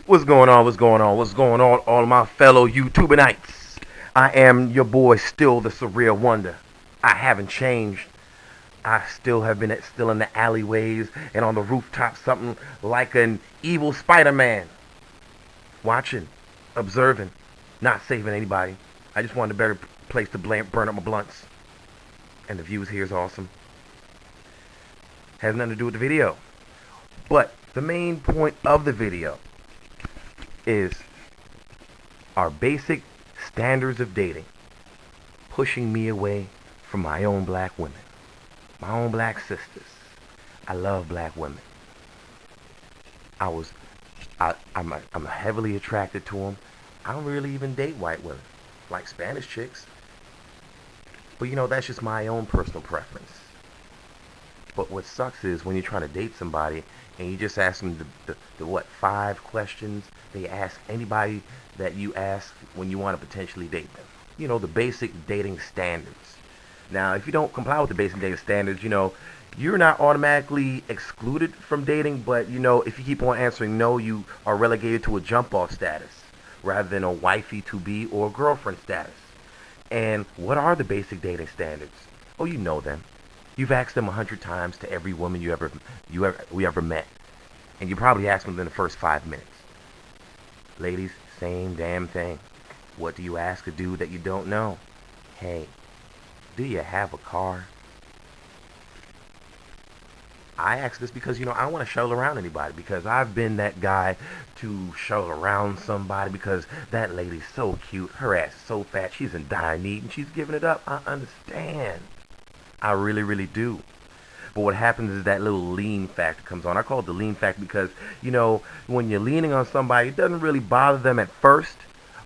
What's going on? What's going on? What's going on, all of my fellow YouTuberites? I am your boy, still the surreal wonder. I haven't changed. I still have been still in the alleyways and on the rooftop, something like an evil Spider-Man, watching, observing, not saving anybody. I just wanted a better place to burn up my blunts, and the views here is awesome. Has nothing to do with the video, but the main point of the video is our basic standards of dating, pushing me away from my own black women, my own black sisters. I love black women. I'm heavily attracted to them. I don't really even date white women, like Spanish chicks. But you know, that's just my own personal preference. But what sucks is when you're trying to date somebody and you just ask them the 5 questions they ask anybody that you ask when you want to potentially date them. You know, the basic dating standards. Now, if you don't comply with the basic dating standards, you know, you're not automatically excluded from dating, but you know, if you keep on answering no, you are relegated to a jump-off status rather than a wifey to be or girlfriend status. And what are the basic dating standards? Oh, you know them. You've asked them 100 times to every woman we ever met, and you probably asked them within the first 5 minutes. Ladies, same damn thing. What do you ask a dude that you don't know? Hey, do you have a car? I ask this because, you know, I don't want to shuttle around anybody, because I've been that guy to shuttle around somebody because that lady's so cute, her ass is so fat, she's in dire need, and she's giving it up. I understand. I really, really do. But what happens is that little lean factor comes on. I call it the lean factor because, you know, when you're leaning on somebody, it doesn't really bother them at first.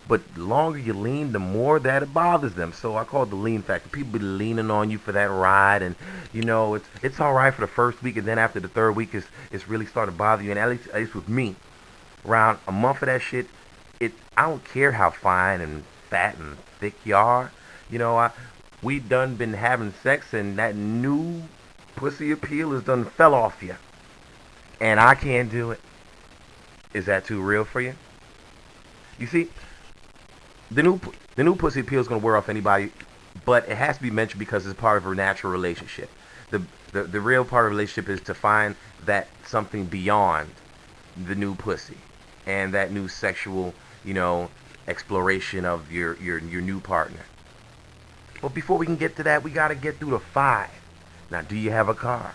But the longer you lean, the more that it bothers them. So I call it the lean factor. People be leaning on you for that ride. And, you know, it's all right for the first week. And then after the third week, it's really starting to bother you. And at least with me, around a month of that shit, I don't care how fine and fat and thick you are. You know, we done been having sex, and that new pussy appeal is done fell off you, and I can't do it. Is that too real for you? You see, the new pussy appeal is gonna wear off anybody, but it has to be mentioned because it's part of a natural relationship. The real part of a relationship is to find that something beyond the new pussy and that new sexual, you know, exploration of your new partner. But before we can get to that, we got to get through the 5. Now, do you have a car?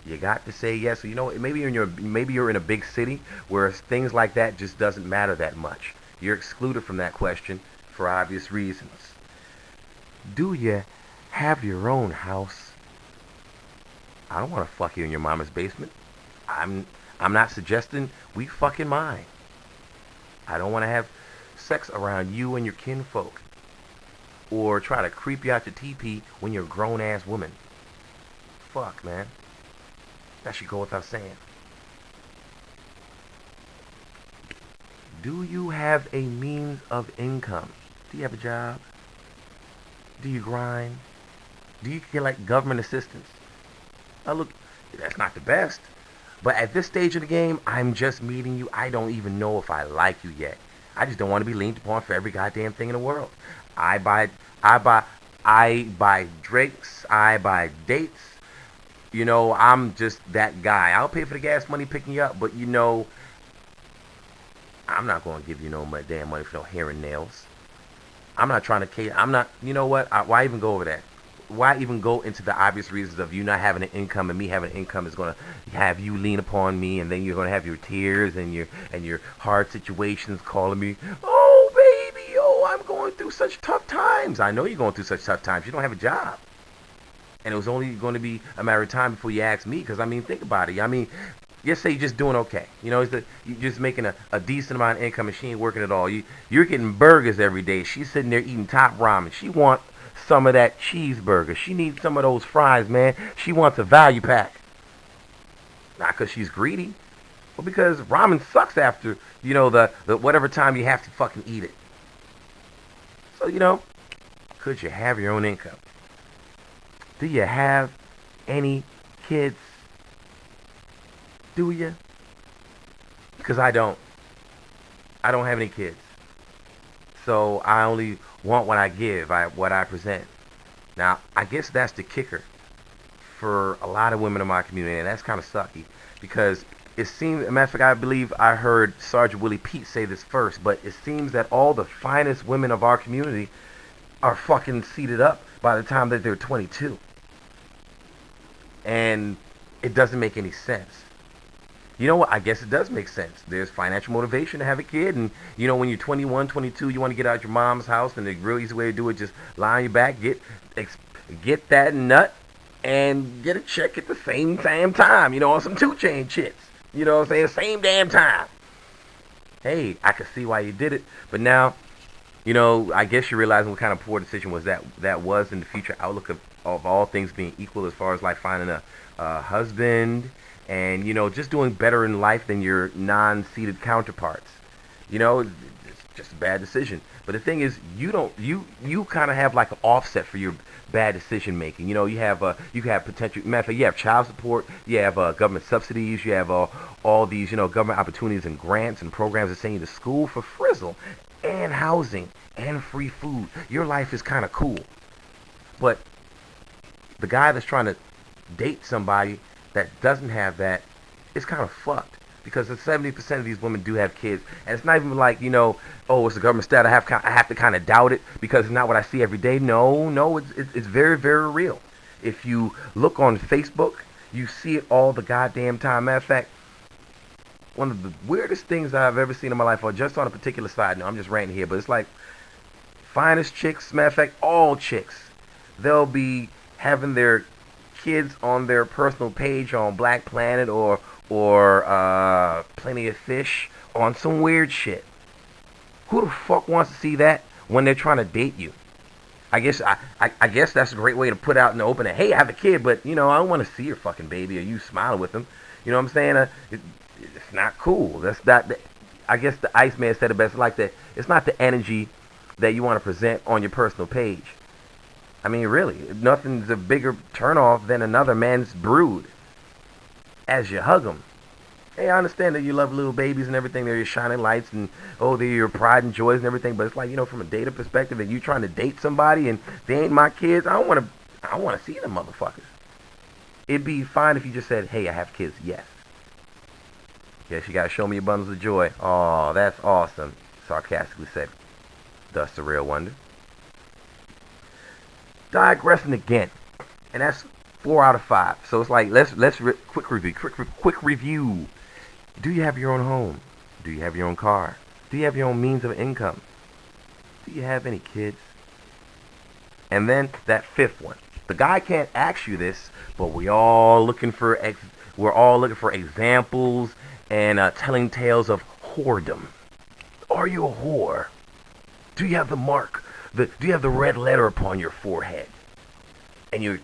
You got to say yes. So, you know, maybe you're in a big city where things like that just doesn't matter that much. You're excluded from that question for obvious reasons. Do you have your own house? I don't want to fuck you in your mama's basement. I'm not suggesting we fuck in mine. I don't want to have sex around you and your kinfolk, or try to creep you out your teepee when you're a grown-ass woman. Fuck, man. That should go without saying. Do you have a means of income? Do you have a job? Do you grind? Do you get, like, government assistance? Look, that's not the best. But at this stage of the game, I'm just meeting you. I don't even know if I like you yet. I just don't want to be leaned upon for every goddamn thing in the world. I buy drinks, I buy dates. You know, I'm just that guy. I'll pay for the gas money picking you up, but you know, I'm not going to give you no damn money for no hair and nails. I'm not trying to cater. I'm not, you know what? Why even go over that? Why even go into the obvious reasons of you not having an income and me having an income is going to have you lean upon me, and then you're going to have your tears and your hard situations calling me, oh baby, oh I'm going through such tough times. I know you're going through such tough times. You don't have a job, and it was only going to be a matter of time before you ask me. Because I mean, think about it. I mean, just say you're just doing okay. You know, you're just making a decent amount of income, and she ain't working at all. You're getting burgers every day. She's sitting there eating top ramen. She wants some of that cheeseburger. She needs some of those fries, man. She wants a value pack. Not because she's greedy, but because ramen sucks after, you know, the whatever time you have to fucking eat it. So, you know, could you have your own income? Do you have any kids? Do you? Because I don't. I don't have any kids. So I only want what I give, what I present. Now, I guess that's the kicker for a lot of women in my community, and that's kind of sucky because it seems, matter of fact, I believe I heard Sergeant Willie Pete say this first, but it seems that all the finest women of our community are fucking seated up by the time that they're 22. And it doesn't make any sense. You know what? I guess it does make sense. There's financial motivation to have a kid. And, you know, when you're 21, 22, you want to get out your mom's house. And the real easy way to do it is just lie on your back, get that nut, and get a check at the same damn time. You know, on some 2 Chainz chits. You know what I'm saying? Same damn time. Hey, I can see why you did it. But now, you know, I guess you're realizing what kind of poor decision was that was in the future outlook of all things being equal as far as like finding a husband and, you know, just doing better in life than your non-seated counterparts. You know, it's just a bad decision. But the thing is, you kind of have like an offset for your bad decision making. You know, you have potential. Matter of fact, you have child support, you have government subsidies, you have all these, you know, government opportunities and grants and programs that send you to school for frizzle, and housing and free food. Your life is kind of cool. But the guy that's trying to date somebody that doesn't have that is kind of fucked. Because 70% of these women do have kids, and it's not even like, you know, oh, it's a government stat. I have to kind of doubt it because it's not what I see every day. No, it's very, very real. If you look on Facebook, you see it all the goddamn time. Matter of fact, one of the weirdest things I've ever seen in my life, or just on a particular side note, I'm just ranting here, but it's like finest chicks. Matter of fact, all chicks, they'll be having their kids on their personal page on Black Planet or Plenty of Fish on some weird shit. Who the fuck wants to see that when they're trying to date you? I guess that's a great way to put out in the open that, hey, I have a kid, but, you know, I don't want to see your fucking baby or you smiling with them. You know what I'm saying? It's not cool. That's not. I guess the Iceman said it best. Like that. It's not the energy that you want to present on your personal page. I mean, really, nothing's a bigger turnoff than another man's brood as you hug them. Hey, I understand that you love little babies and everything. They're your shining lights and, oh, they're your pride and joys and everything. But it's like, you know, from a data perspective, and you trying to date somebody and they ain't my kids, I want to see them motherfuckers. It'd be fine if you just said, hey, I have kids. Yes. Yes, you got to show me your bundles of joy. Oh, that's awesome. Sarcastically said, thus the real wonder. Digressing again. And that's 4 out of 5. So it's like, quick review. Do you have your own home? Do you have your own car? Do you have your own means of income? Do you have any kids? And then that 5th one. The guy can't ask you this, but we're all looking for examples and telling tales of whoredom. Are you a whore? Do you have the mark? Do you have the red letter upon your forehead? And you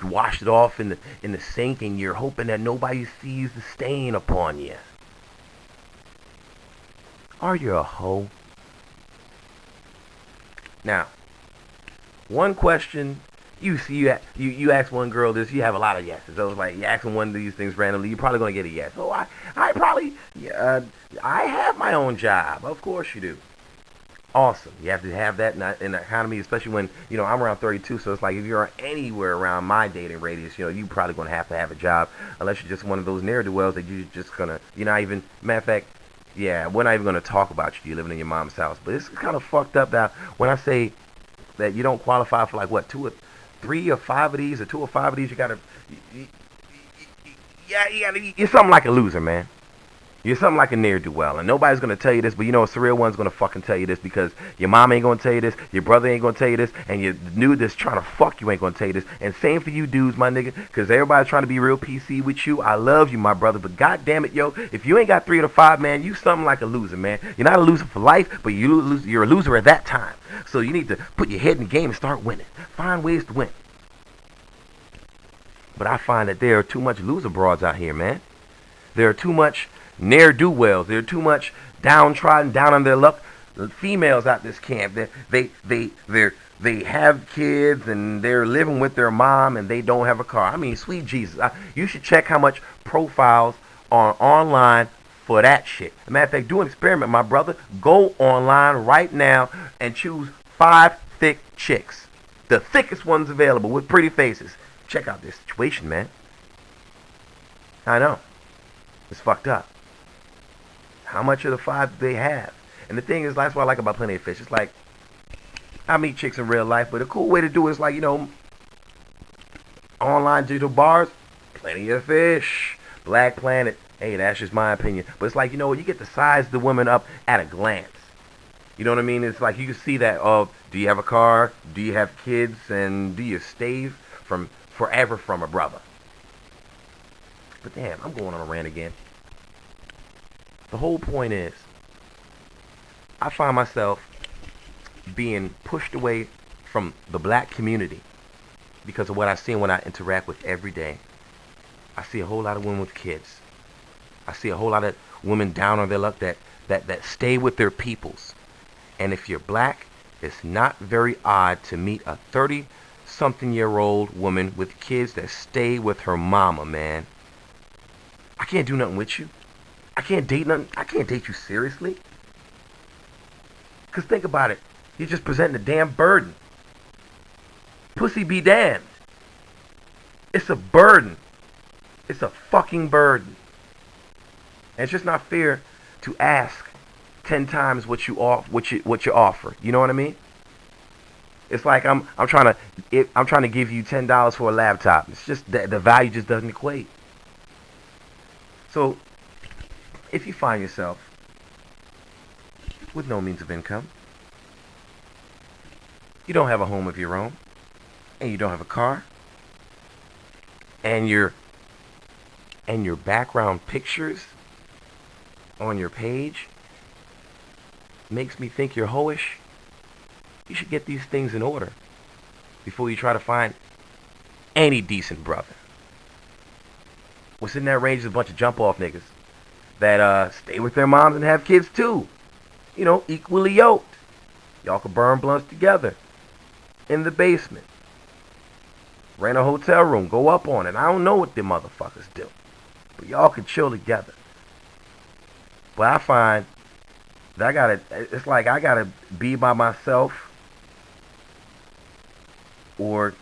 washed it off in the sink, and you're hoping that nobody sees the stain upon you. Are you a hoe? Now, one question you ask one girl this, you have a lot of yeses. So it's like you asking one of these things randomly, you're probably gonna get a yes. Oh, I have my own job. Of course you do. Awesome. You have to have that in the economy, especially when, you know, I'm around 32, so it's like if you're anywhere around my dating radius, you know, you're probably going to have a job, unless you're just one of those ne'er-do-wells that you're just going to, you're not even, matter of fact, yeah, we're not even going to talk about you living in your mom's house. But it's kind of fucked up now when I say that you don't qualify for like, what, 2 or 3 or 5 of these, or 2 or 5 of these, you got to, you're something like a loser, man. You're something like a ne'er-do-well, and nobody's going to tell you this, but you know a surreal one's going to fucking tell you this because your mom ain't going to tell you this, your brother ain't going to tell you this, and your dude that's trying to fuck you ain't going to tell you this. And same for you dudes, my nigga, because everybody's trying to be real PC with you. I love you, my brother, but goddamn it, yo, if you ain't got 3 to 5, man, you something like a loser, man. You're not a loser for life, but you're a loser at that time. So you need to put your head in the game and start winning. Find ways to win. But I find that there are too much loser broads out here, man. There are too much ne'er-do-wells. There are too much downtrodden, down on their luck females out this camp. They have kids and they're living with their mom and they don't have a car. I mean, sweet Jesus. You should check how much profiles are online for that shit. As a matter of fact, do an experiment, my brother. Go online right now and choose 5 thick chicks. The thickest ones available with pretty faces. Check out this situation, man. I know. It's fucked up. How much of the 5 do they have? And the thing is, that's what I like about Plenty of Fish. It's like, I meet chicks in real life, but a cool way to do it is like, online digital bars, Plenty of Fish, Black Planet. Hey, that's just my opinion. But it's like, you get to size the women up at a glance. You know what I mean? It's like you can see that do you have a car? Do you have kids? And do you stay from forever from a brother? But damn, I'm going on a rant again. The whole point is, I find myself being pushed away from the black community because of what I see and what I interact with every day. I see a whole lot of women with kids. I see a whole lot of women down on their luck that stay with their peoples. And if you're black, it's not very odd to meet a 30-something-year-old woman with kids that stay with her mama, man. I can't do nothing with you. I can't date nothing. I can't date you seriously. Because think about it. You're just presenting a damn burden. Pussy be damned. It's a burden. It's a fucking burden. And it's just not fair to ask 10 times what you offer. You know what I mean? It's like I'm trying to give you $10 for a laptop. It's just the value just doesn't equate. So if you find yourself with no means of income, you don't have a home of your own, and you don't have a car, and your background pictures on your page makes me think you're hoish, you should get these things in order before you try to find any decent brother. What's in that range is a bunch of jump-off niggas that stay with their moms and have kids too. Equally yoked. Y'all could burn blunts together in the basement. Rent a hotel room, go up on it. I don't know what them motherfuckers do, but y'all can chill together. But I find that it's like I gotta be by myself, or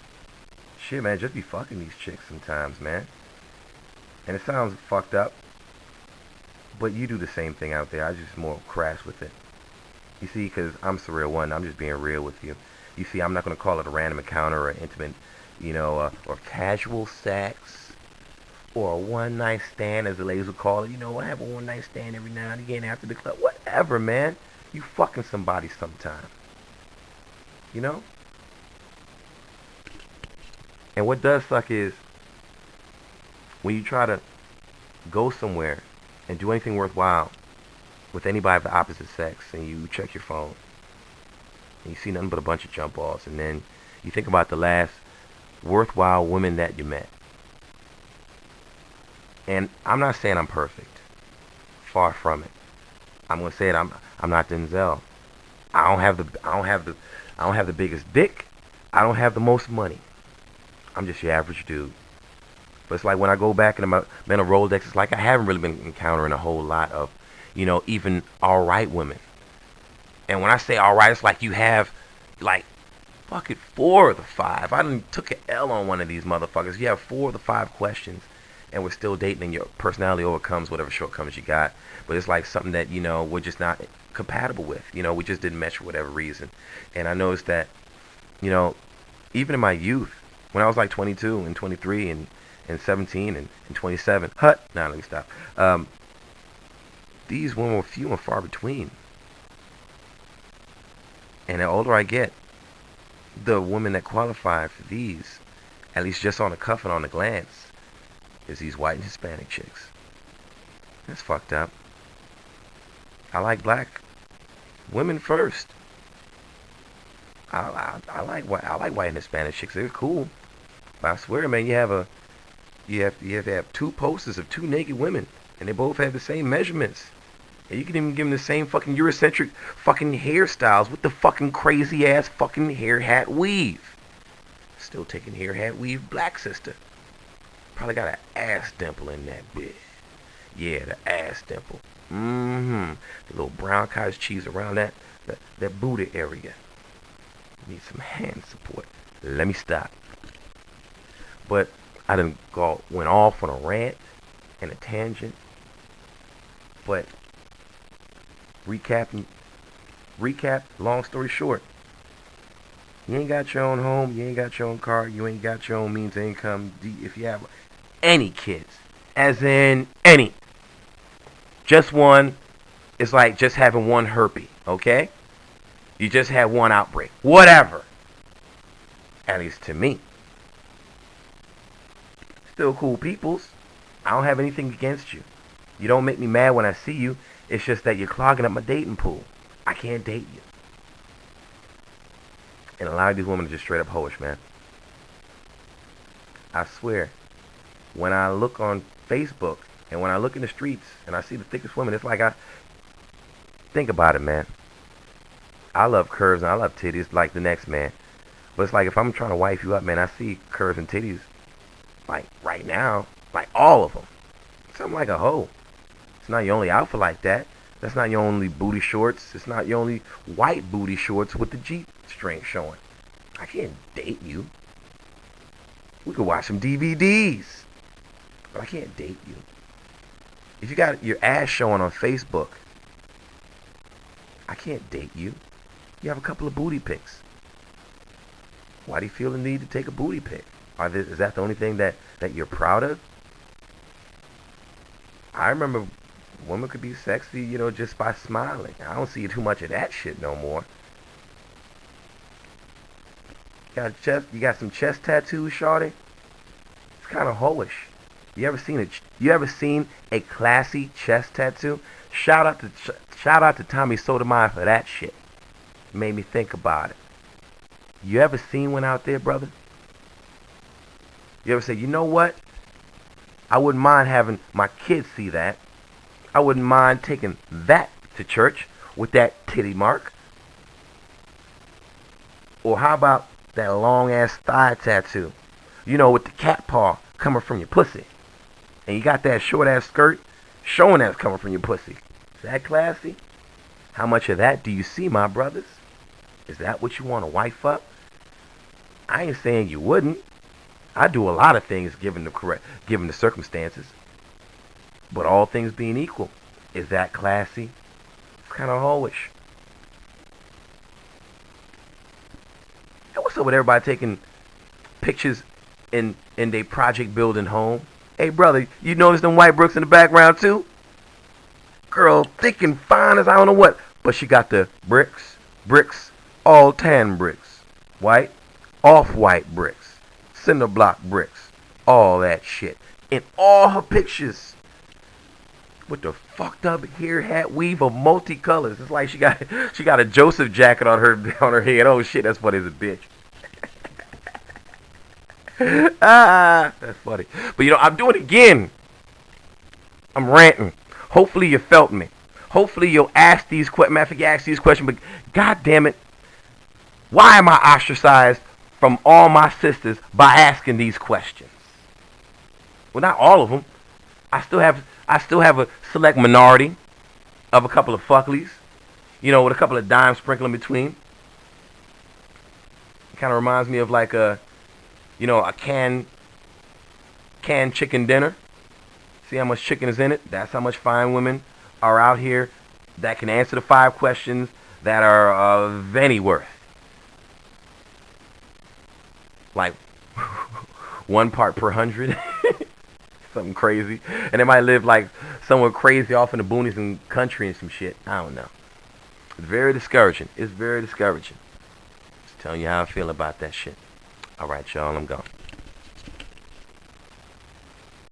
shit, man, just be fucking these chicks sometimes, man. And it sounds fucked up, but you do the same thing out there. I just more crass with it. You see, because I'm Surreal One, I'm just being real with you. You see, I'm not going to call it a random encounter or intimate, or casual sex, or a one-night stand, as the ladies would call it. I have a one-night stand every now and again after the club. Whatever, man. You fucking somebody sometime. And what does suck is when you try to go somewhere and do anything worthwhile with anybody of the opposite sex, and you check your phone and you see nothing but a bunch of jump offs, and then you think about the last worthwhile women that you met. And I'm not saying I'm perfect, far from it. I'm gonna say it. I'm not Denzel. I don't have the biggest dick. I don't have the most money. I'm just your average dude. But it's like when I go back into my mental Rolodex, it's like I haven't really been encountering a whole lot of, even alright women. And when I say alright, it's like you have, like, fuck it, 4 of the 5. I done took an L on one of these motherfuckers. You have 4 of the 5 questions, and we're still dating, and your personality overcomes whatever shortcomings you got. But it's like something that, we're just not compatible with. We just didn't mesh for whatever reason. And I noticed that, even in my youth, when I was like 22 and 23 and 17 and 27. Let me stop. These women were few and far between. And the older I get, the women that qualify for these, at least just on the cuff and on the glance, is these white and Hispanic chicks. That's fucked up. I like black women first. I like white and Hispanic chicks. They're cool. But I swear, man, you have to have 2 posters of 2 naked women, and they both have the same measurements. And you can even give them the same fucking Eurocentric fucking hairstyles with the fucking crazy ass fucking hair hat weave. Still taking hair hat weave, black sister. Probably got an ass dimple in that bitch. Yeah, the ass dimple. Mm-hmm. The little brown cottage cheese around that booty area. Need some hand support. Let me stop. But I done went off on a rant and a tangent. But recapping, long story short, you ain't got your own home, you ain't got your own car, you ain't got your own means of income. If you have any kids, as in any, just one, it's like just having one herpes, okay? You just had one outbreak. Whatever. At least to me. Still cool peoples. I don't have anything against you. You don't make me mad when I see you. It's just that you're clogging up my dating pool. I can't date you. And a lot of these women are just straight up hoish, man. I swear. When I look on Facebook and when I look in the streets and I see the thickest women, it's like think about it, man. I love curves and I love titties like the next man. But it's like if I'm trying to wife you up, man, I see curves and titties like right now, like all of them. Something like a hoe. It's not your only outfit like that. That's not your only booty shorts. It's not your only white booty shorts with the G-string showing. I can't date you. We could watch some DVDs. But I can't date you. If you got your ass showing on Facebook, I can't date you. You have a couple of booty pics. Why do you feel the need to take a booty pic? Is that the only thing that you're proud of? I remember women could be sexy, just by smiling. I don't see too much of that shit no more. You got some chest tattoos, shawty? It's kind of hoish. You ever seen a classy chest tattoo? Shout out to Tommy Sotomayor for that shit. Made me think about it. You ever seen one out there, brother? You ever say, you know what? I wouldn't mind having my kids see that. I wouldn't mind taking that to church with that titty mark. Or how about that long ass thigh tattoo? With the cat paw coming from your pussy. And you got that short ass skirt showing that's coming from your pussy. Is that classy? How much of that do you see, my brothers? Is that what you want to wife up? I ain't saying you wouldn't. I do a lot of things given the circumstances. But all things being equal, is that classy? It's kind of hoish. And what's up with everybody taking pictures in their project building home? Hey brother, you notice them white bricks in the background too? Girl, thick and fine as I don't know what, but she got the bricks, all tan bricks, white, off-white bricks, cinder block bricks, all that shit. In all her pictures, with the fucked up hair, hat, weave of multicolors. It's like she got a Joseph jacket on her head. Oh shit, that's funny as a bitch. That's funny. But I'm doing it again. I'm ranting. Hopefully you felt me. Hopefully you'll ask these questions. Matter of fact, you ask these questions, but god damn it, why am I ostracized from all my sisters by asking these questions? Well, not all of them. I still have a select minority of a couple of fucklies, with a couple of dimes sprinkled in between. It kind of reminds me of like a canned chicken dinner. See how much chicken is in it? That's how much fine women are out here that can answer the 5 questions that are of any worth. Like 1 part per 100. Something crazy. And they might live like somewhere crazy off in the boonies and country and some shit. I don't know. It's very discouraging. Just telling you how I feel about that shit. Alright, y'all, I'm gone.